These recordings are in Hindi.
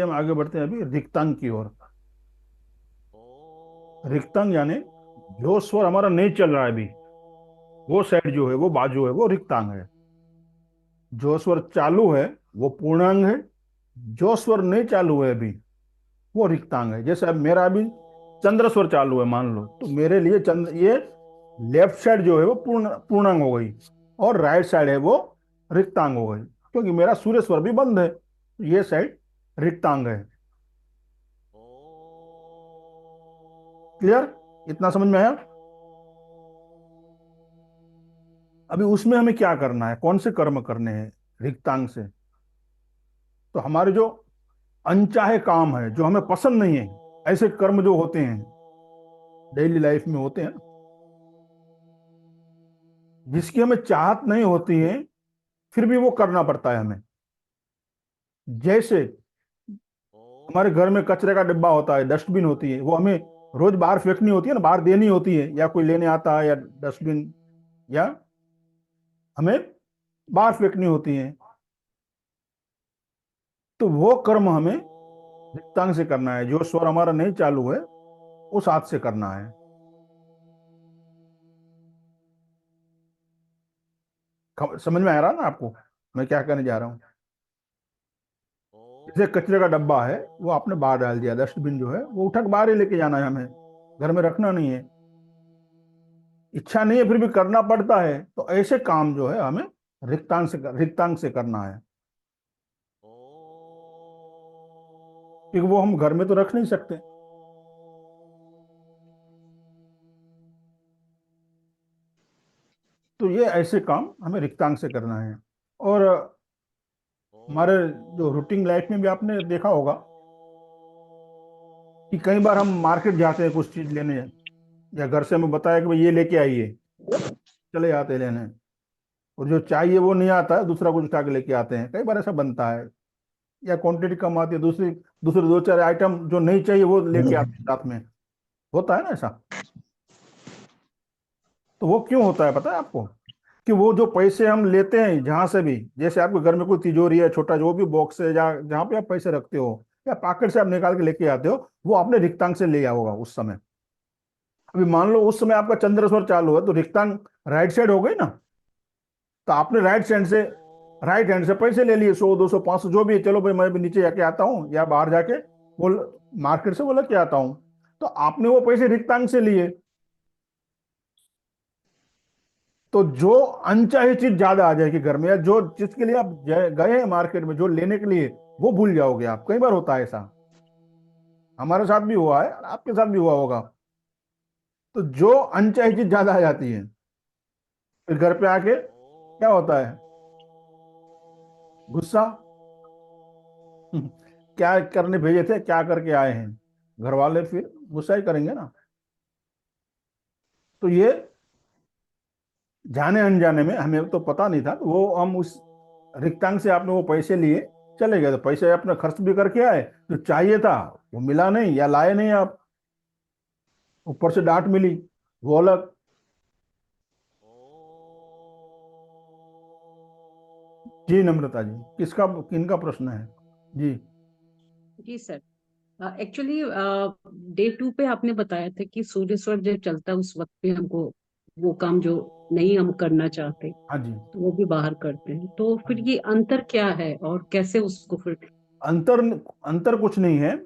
हम आगे बढ़ते हैं अभी रिक्तांग की ओर। रिक्तांग यानी जो स्वर हमारा नहीं चल रहा है अभी, वो साइड जो है, वो बाजू है, वो रिक्तांग है। जो स्वर चालू है वो पूर्णांग है। जो स्वर नहीं चालू है अभी, वो रिक्तांग है। जैसे अब मेरा अभी चंद्र स्वर चालू है मान लो, तो मेरे लिए चंद्र ये लेफ्ट साइड जो है वो पूर्णांग हो गई, और राइट साइड है वो रिक्तांग हो गई, क्योंकि मेरा सूर्य स्वर भी बंद है, तो ये साइड रिक्तांग है। क्लियर? इतना समझ में आया? अभी उसमें हमें क्या करना है, कौन से कर्म करने हैं रिक्तांग से? तो हमारे जो अनचाहे काम है, जो हमें पसंद नहीं है, ऐसे कर्म जो होते हैं डेली लाइफ में होते हैं, जिसकी हमें चाहत नहीं होती है, फिर भी वो करना पड़ता है हमें। जैसे हमारे घर में कचरे का डिब्बा होता है, डस्टबिन होती है, वो हमें रोज बाहर फेंकनी होती है ना, बाहर देनी होती है, या कोई लेने आता है, या डस्टबिन, या हमें बाहर फेंकनी होती है। तो वो कर्म हमें रिक्तांग से करना है। जो स्वर हमारा नहीं चालू है, उस हाथ से करना है। समझ में आ रहा है ना आपको मैं क्या कहने जा रहा हूँ? जैसे कचरे का डब्बा है, वो आपने बाहर डाल दिया, डस्टबिन जो है वो उठा के बाहर ही लेके जाना है हमें, घर में रखना नहीं है। इच्छा नहीं है फिर भी करना पड़ता है, तो ऐसे काम जो है हमें रिक्तांग से करना है, क्योंकि वो हम घर में तो रख नहीं सकते। तो ये ऐसे काम हमें रिक्तांग से करना है। और हमारे जो रूटीन लाइफ में भी आपने देखा होगा कि कई बार हम मार्केट जाते हैं कुछ चीज लेने, या घर से हमें बताया कि भाई ये लेके आइए, चले जाते हैं लेने, और जो चाहिए वो नहीं आता है, दूसरा कुछ उठा के लेके आते हैं। कई बार ऐसा बनता है, या क्वांटिटी कम आती है, दूसरी दूसरे दो चार आइटम जो नहीं चाहिए वो लेके आते हैं साथ में। होता है ना ऐसा? तो वो क्यों होता है पता है आपको? कि वो जो पैसे हम लेते हैं जहां से भी, जैसे आपके घर में कोई तिजोरी है, छोटा जो भी बॉक्स है, जहाँ जहाँ पे आप पैसे रखते हो, या पॉकेट से आप निकाल के लेके आते हो, वो आपने रिक्तांग से लिया होगा उस समय। अभी मान लो उस समय आपका चंद्र स्वर चालू है, तो रिक्तांग राइट साइड हो गई ना। तो आपने राइट हैंड से पैसे ले लिए, 100 200 500 जो भी है, चलो भाई मैं भी नीचे जाके आता हूँ, या बाहर जाके वो मार्केट से वो लेके आता हूँ। तो आपने वो पैसे रिक्तांग से लिए, तो जो अनचाही चीज ज्यादा आ जाएगी घर में, या जो जिसके लिए आप गए हैं मार्केट में जो लेने के लिए, वो भूल जाओगे आप। कई बार होता है ऐसा, हमारे साथ भी हुआ है और आपके साथ भी हुआ होगा। तो जो अनचाही चीज ज्यादा आ जाती है, फिर घर पे आके क्या होता है? गुस्सा। क्या करने भेजे थे, क्या करके आए हैं? घर वाले फिर गुस्सा ही करेंगे ना। तो ये जाने अनजाने में, हमें तो पता नहीं था, तो वो हम उस रिक्तांग से आपने वो पैसे लिए, चले गए, तो पैसे अपने खर्च भी करके आए, जो चाहिए था वो मिला नहीं, या लाए नहीं आप, ऊपर से डांट मिली, वो अलग। जी नम्रता जी, किसका किनका प्रश्न है? जी। जी सर। एक्चुअली डे 2 पे आपने बताया था कि सूर्य स्वर जब चलता है उस वक्त पे हमको वो काम जो नहीं हम करना चाहते हाँ जी। तो वो भी बाहर करते हैं, तो हाँ फिर जी। ये अंतर क्या है और कैसे उसको फिर। अंतर अंतर कुछ नहीं है।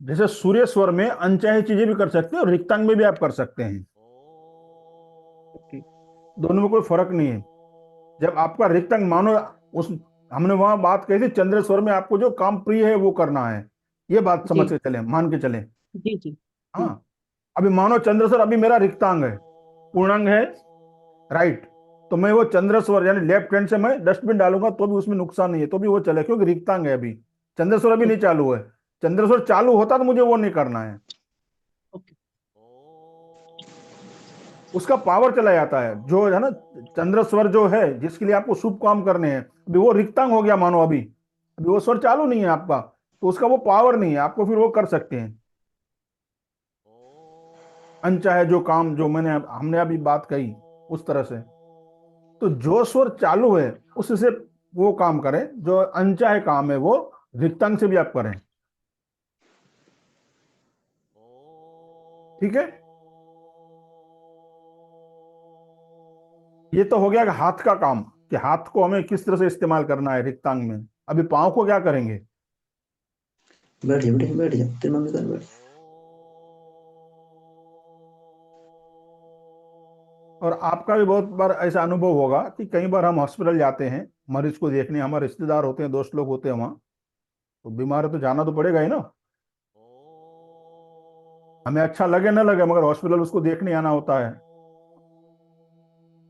जैसे सूर्य स्वर में अनचाही चीजें भी कर सकते हैं, और रिक्तांग में भी आप कर सकते हैं। ओके। दोनों में कोई फर्क नहीं है। जब आपका रिक्तांग मानो, उस हमने वहां बात कही थी, चंद्र स्वर में आपको जो काम प्रिय है वो करना है, ये बात समझ जी के चले, मान के चले। जी जी। हम्म। हाँ। अभी मानो चंद्र स्वर, अभी मेरा रिक्तांग है, पूर्णांग है राइट, तो मैं वो चंद्र स्वर यानी लेफ्ट हैंड से मैं डस्टबिन डालूंगा तो भी उसमें नुकसान नहीं है, तो भी वो चले, क्योंकि रिक्तांग है अभी, चंद्र स्वर अभी नहीं ओके चालू है। चंद्र स्वर चालू होता तो मुझे वो नहीं करना है। ओके। उसका पावर चला जाता है जो है ना, चंद्र स्वर जो है जिसके लिए आपको शुभ काम करने हैं, अभी वो रिक्तांग हो गया मानो, अभी अभी वो स्वर चालू नहीं है आपका, तो उसका वो पावर नहीं है, आपको फिर वो कर सकते हैं अनचाहे जो काम, जो हमने अभी बात कही उस तरह से। तो जो स्वर चालू है उससे वो काम करें, जो अनचाहे काम है वो रिक्तांग से भी आप करें। ठीक है, ये तो हो गया कि हाथ का काम, कि हाथ को हमें किस तरह से इस्तेमाल करना है रिक्तांग में। अभी पाँव को क्या करेंगे? बैठ जा बेटे, बैठ जा, तेरी मम्मी कर बैठ। और आपका भी बहुत बार ऐसा अनुभव होगा कि कई बार हम हॉस्पिटल जाते हैं मरीज को देखने, हमारे रिश्तेदार होते हैं, दोस्त लोग होते हैं वहाँ, तो बीमार है तो जाना तो पड़ेगा ही ना। हमें अच्छा लगे ना लगे, मगर हॉस्पिटल उसको देखने आना होता है।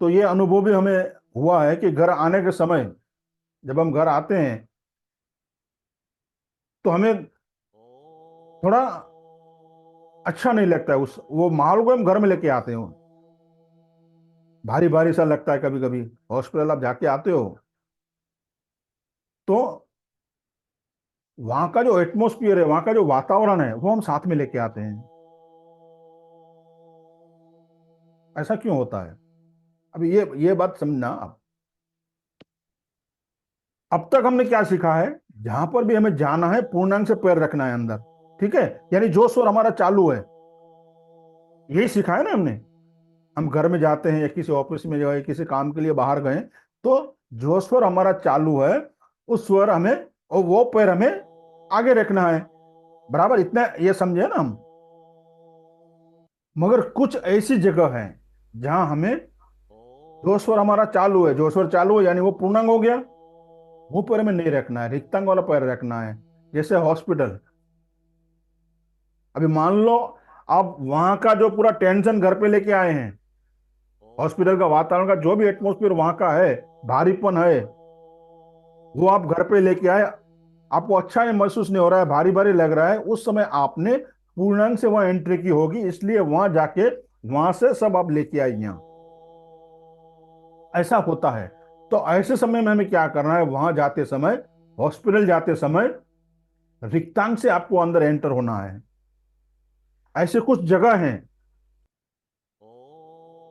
तो ये अनुभव भी हमें हुआ है कि घर आने के समय, जब हम घर आते हैं तो हमें थोड़ा अच्छा नहीं लगता है, उस वो माहौल को हम घर में लेके आते हो, भारी भारी सा लगता है कभी कभी। हॉस्पिटल आप जाके आते हो तो वहां का जो एटमोस्फियर है, वहां का जो वातावरण है, वो हम साथ में लेके आते हैं। ऐसा क्यों होता है? अभी ये बात समझना आप। अब तक हमने क्या सीखा है? जहां पर भी हमें जाना है पूर्णांक से पैर रखना है अंदर। ठीक है, यानी जो स्वर हमारा चालू है, यही सीखा है ना हमने। हम घर में जाते हैं या किसी ऑफिस में गए, किसी काम के लिए बाहर गए, तो जो स्वर हमारा चालू है उस स्वर हमें, और वो पैर हमें आगे रखना है, बराबर, इतना ये समझे ना हम। मगर कुछ ऐसी जगह है जहां हमें, जो स्वर हमारा चालू है, जो स्वर चालू है यानी वो पूर्णांग हो गया, वो पैर में नहीं रखना है, रिक्तांग वाला पैर रखना है। जैसे हॉस्पिटल, अभी मान लो आप वहां का जो पूरा टेंशन घर पे लेके आए हैं, हॉस्पिटल का वातावरण का जो भी एटमोस्फियर वहां का है, भारीपन है, वो आप घर पे लेके आए, आपको अच्छा ही महसूस नहीं हो रहा है, भारी भारी लग रहा है, उस समय आपने पूर्णांक से वहां एंट्री की होगी, इसलिए वहां जाके वहां से सब आप लेके आई यहाँ। ऐसा होता है। तो ऐसे समय में हमें क्या करना है? वहां जाते समय, हॉस्पिटल जाते समय, रिक्तांग से आपको अंदर एंटर होना है। ऐसे कुछ जगह हैं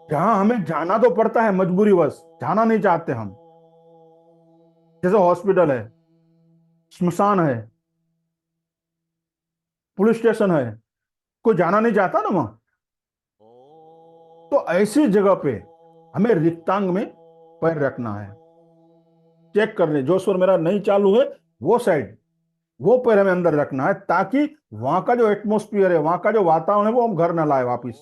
जहां हमें जाना तो पड़ता है, मजबूरीवश जाना नहीं चाहते हम। जैसे हॉस्पिटल है, श्मशान है, पुलिस स्टेशन है, कोई जाना नहीं चाहता ना वहां। तो ऐसी जगह पे हमें रिक्तांग में पैर रखना है। चेक कर ले, जो स्वर मेरा नहीं चालू है वो साइड, वो पैर हमें अंदर रखना है, ताकि वहां का जो एटमोस्फियर है, वहां का जो वातावरण है, वो हम घर ना लाए वापिस।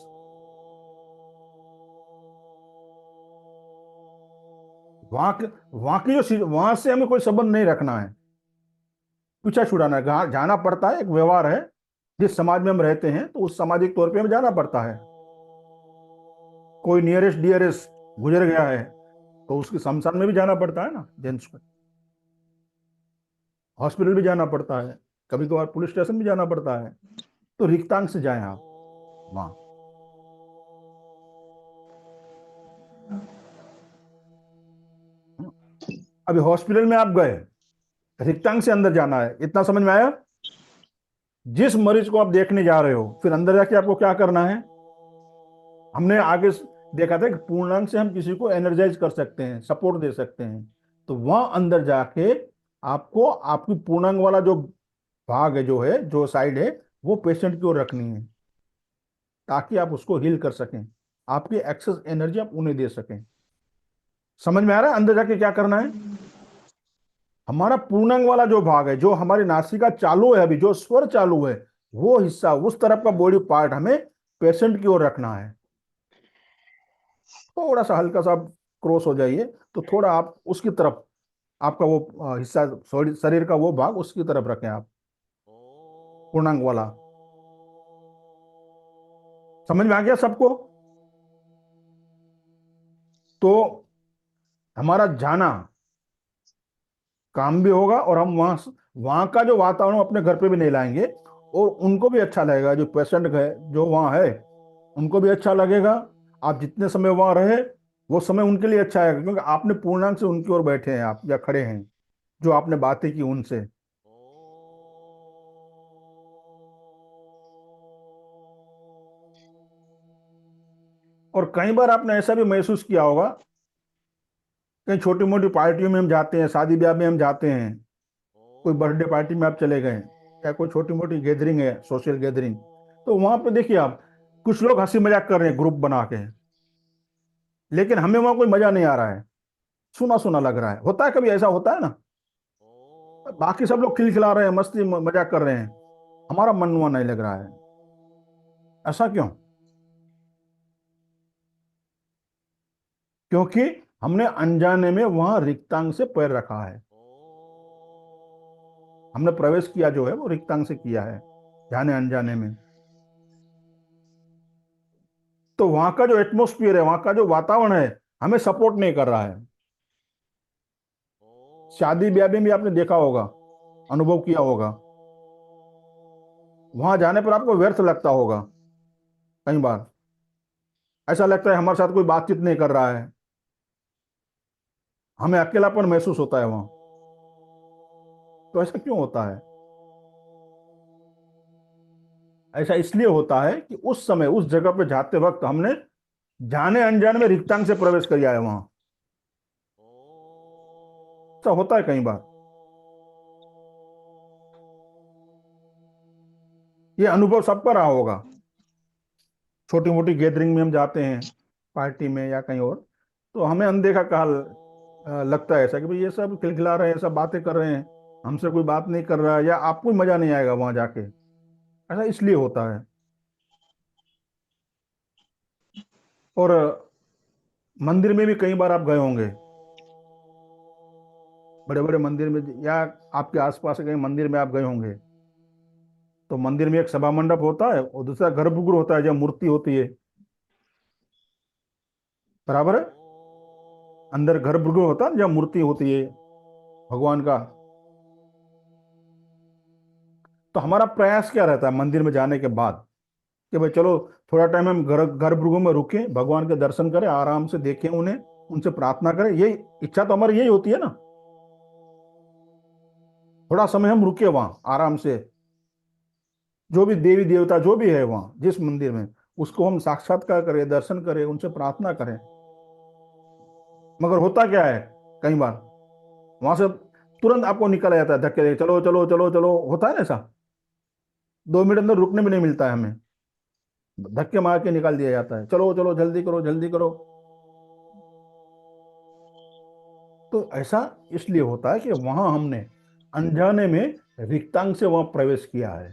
वहां की जो, वहां से हमें कोई संबंध नहीं रखना है, पीछा छुड़ाना है। जाना पड़ता है, एक व्यवहार है, जिस समाज में हम रहते हैं तो उस सामाजिक तौर पे हमें जाना पड़ता है। कोई नियरेस्ट डियरेस्ट गुजर गया है तो उसके शमशान में भी जाना पड़ता है ना जेंट्स को, हॉस्पिटल भी जाना पड़ता है, कभी कभार पुलिस स्टेशन भी जाना पड़ता है। तो रिक्तांग से जाएं आप वहां। अभी हॉस्पिटल में आप गए, रिक्तांग से अंदर जाना है, इतना समझ में आया? जिस मरीज को आप देखने जा रहे हो, फिर अंदर जाके आपको क्या करना है? हमने आगे देखा था कि पूर्णांक से हम किसी को एनर्जाइज कर सकते हैं, सपोर्ट दे सकते हैं। तो वहां अंदर जाके आपको आपकी पूर्णांग वाला जो भाग है, जो है, जो साइड है, वो पेशेंट की ओर रखनी है, ताकि आप उसको हील कर सकें, आपकी एक्सेस एनर्जी आप उन्हें दे सकें। समझ में आ रहा है अंदर जाके क्या करना है? हमारा पूर्णांग वाला जो भाग है, जो हमारी नासिका चालू है, अभी जो स्वर चालू है, वो हिस्सा, उस तरफ का बॉडी पार्ट हमें पेशेंट की ओर रखना है। थोड़ा सा हल्का सा क्रॉस हो जाइए, तो थोड़ा आप उसकी तरफ, आपका वो हिस्सा, शरीर का वो भाग उसकी तरफ रखें आप, पूर्णांग वाला। समझ में आ गया सबको? तो हमारा जाना काम भी होगा, और हम वहां वहां का जो वातावरण अपने घर पे भी नहीं लाएंगे, और उनको भी अच्छा लगेगा, जो पेशेंट है जो वहां है, उनको भी अच्छा लगेगा। आप जितने समय वहां रहे, वो समय उनके लिए अच्छा है, क्योंकि आपने पूर्णांक से उनकी ओर बैठे हैं आप, या खड़े हैं, जो आपने बातें की उनसे। और कई बार आपने ऐसा भी महसूस किया होगा, कहीं छोटी मोटी पार्टियों में हम जाते हैं, शादी ब्याह में हम जाते हैं, कोई बर्थडे पार्टी में आप चले गए या कोई छोटी मोटी गैदरिंग है, सोशल गैदरिंग, तो वहां पे देखिए आप, कुछ लोग हंसी मजाक कर रहे हैं ग्रुप बना के, लेकिन हमें वहां कोई मजा नहीं आ रहा है, सुना सुना लग रहा है। होता है, कभी ऐसा होता है ना, बाकी सब लोग खिलखिला रहे हैं, मस्ती मजाक कर रहे हैं, हमारा मन वहां नहीं लग रहा है। ऐसा क्यों? क्योंकि हमने अनजाने में वहां रिक्तांग से पैर रखा है। हमने प्रवेश किया जो है वो रिक्तांग से किया है, जाने अनजाने में। तो वहां का जो एटमोस्फियर है, वहां का जो वातावरण है, हमें सपोर्ट नहीं कर रहा है। शादी ब्याह में भी आपने देखा होगा, अनुभव किया होगा, वहां जाने पर आपको व्यर्थ लगता होगा। कई बार ऐसा लगता है हमारे साथ कोई बातचीत नहीं कर रहा है, हमें अकेलापन महसूस होता है वहां। तो ऐसा क्यों होता है? ऐसा इसलिए होता है कि उस समय उस जगह पे जाते वक्त हमने जाने अनजाने में रिक्तांग से प्रवेश किया है वहां। ऐसा होता है कई बार। ये अनुभव सबका रहा होगा। छोटी मोटी गैदरिंग में हम जाते हैं, पार्टी में या कहीं और, तो हमें अनदेखा कहा लगता है ऐसा कि भाई ये सब खिलखिला रहे हैं, सब बातें कर रहे हैं, हमसे कोई बात नहीं कर रहा है, या आपको मजा नहीं आएगा वहां जाके। ऐसा इसलिए होता है। और मंदिर में भी कई बार आप गए होंगे, बड़े बड़े मंदिर में, या आपके आसपास कहीं मंदिर में आप गए होंगे, तो मंदिर में एक सभा मंडप होता है और दूसरा गर्भगृह होता है जहाँ मूर्ति होती है, बराबर है। अंदर गर्भगृह होता है जहाँ मूर्ति होती है भगवान का। तो हमारा प्रयास क्या रहता है मंदिर में जाने के बाद, कि भाई चलो थोड़ा टाइम हम गर्भगृह में रुके, भगवान के दर्शन करें, आराम से देखें उन्हें, उनसे प्रार्थना करें। यही इच्छा तो हमारी यही होती है ना। थोड़ा समय हम रुके वहां आराम से, जो भी देवी देवता जो भी है वहां जिस मंदिर में, उसको हम साक्षात्कार करें, दर्शन करें, उनसे प्रार्थना करें। मगर होता क्या है, कई बार वहां से तुरंत आपको निकल जाता है धक्के दे, चलो चलो चलो चलो, होता है ना ऐसा। 2 मिनट अंदर रुकने भी नहीं मिलता है हमें, धक्के मार के निकाल दिया जाता है, चलो चलो जल्दी करो जल्दी करो। तो ऐसा इसलिए होता है कि वहां हमने अनजाने में रिक्तांग से वहां प्रवेश किया है।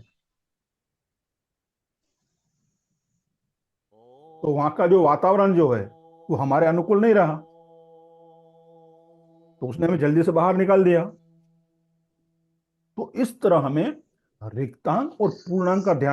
तो वहां का जो वातावरण जो है वो हमारे अनुकूल नहीं रहा, तो उसने हमें जल्दी से बाहर निकाल दिया। तो इस तरह हमें रिक्तांग और पूर्णांक का ध्यान